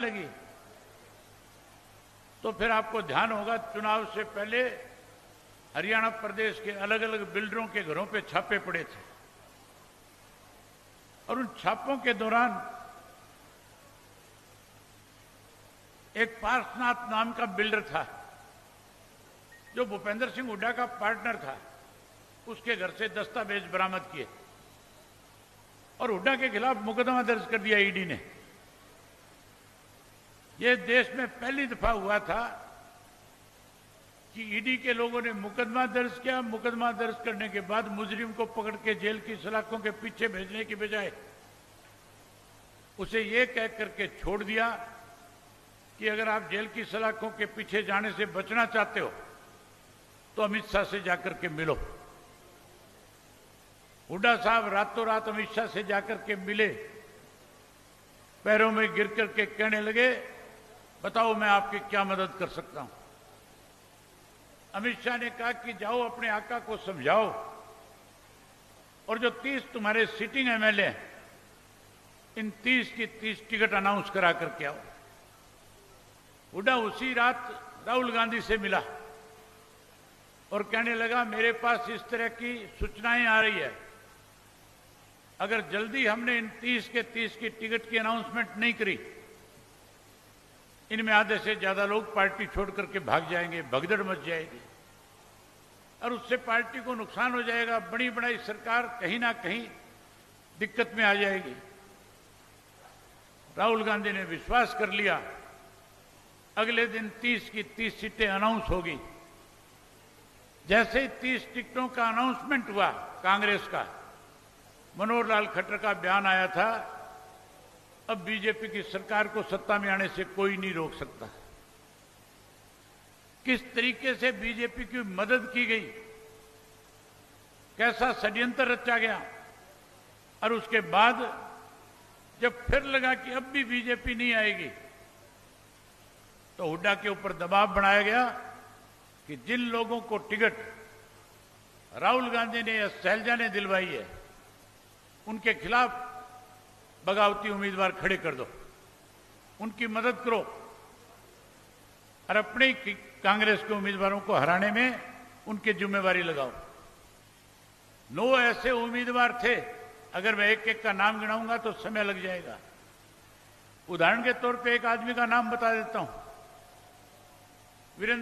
लगी तो फिर आपको ध्यान होगा चुनाव से पहले हरियाणा प्रदेश के अलग अलग बिल्डरों के घरों पे छापे पड़े थे और उन छापों के दौरान एक पार्शनाथ नाम का बिल्डर था जो भूपेंद्र सिंह हुड्डा का पार्टनर था। उसके घर से दस्तावेज बरामद किए और हुड्डा के खिलाफ मुकदमा दर्ज कर दिया ईडी ने। यह देश में पहली दफा हुआ था कि ईडी के लोगों ने मुकदमा दर्ज किया। मुकदमा दर्ज करने के बाद मुजरिम को पकड़ के जेल की सलाखों के पीछे भेजने की बजाय उसे यह कह करके छोड़ दिया कि अगर आप जेल की सलाखों के पीछे जाने से बचना चाहते हो तो अमित शाह से जाकर के मिलो। हुड्डा साहब रातों रात अमित शाह से जाकर के मिले, पैरों में गिर करके कहने लगे, बताओ मैं आपकी क्या मदद कर सकता हूं। अमित शाह ने कहा कि जाओ अपने आका को समझाओ और जो 30 तुम्हारे सिटिंग एमएलए हैं इन 30 की 30 टिकट अनाउंस करा करके आओ। हुड्डा उसी रात राहुल गांधी से मिला और कहने लगा, मेरे पास इस तरह की सूचनाएं आ रही है, अगर जल्दी हमने इन 30 के 30 की टिकट की अनाउंसमेंट नहीं करी, इनमें आधे से ज्यादा लोग पार्टी छोड़ करके भाग जाएंगे, भगदड़ मच जाएगी और उससे पार्टी को नुकसान हो जाएगा, बड़ी बड़ी सरकार कहीं ना कहीं दिक्कत में आ जाएगी। राहुल गांधी ने विश्वास कर लिया। अगले दिन 30 की 30 सीटें अनाउंस होगी। जैसे ही 30 टिकटों का अनाउंसमेंट हुआ कांग्रेस का, मनोहर लाल खट्टर का बयान आया था, अब बीजेपी की सरकार को सत्ता में आने से कोई नहीं रोक सकता। किस तरीके से बीजेपी की मदद की गई, कैसा षड्यंत्र रचा गया और उसके बाद जब फिर लगा कि अब भी बीजेपी नहीं आएगी तो हुड्डा के ऊपर दबाव बनाया गया कि जिन लोगों को टिकट राहुल गांधी ने या शैलजा ने दिलवाई है उनके खिलाफ बगावती उम्मीदवार खड़े कर दो, उनकी मदद करो और अपने कांग्रेस के उम्मीदवारों को हराने में उनकी जिम्मेवारी लगाओ। 9 ऐसे उम्मीदवार थे, अगर मैं एक एक का नाम गिनाऊंगा तो समय लग जाएगा। उदाहरण के तौर पे एक आदमी का नाम बता देता हूं, वीरेंद्र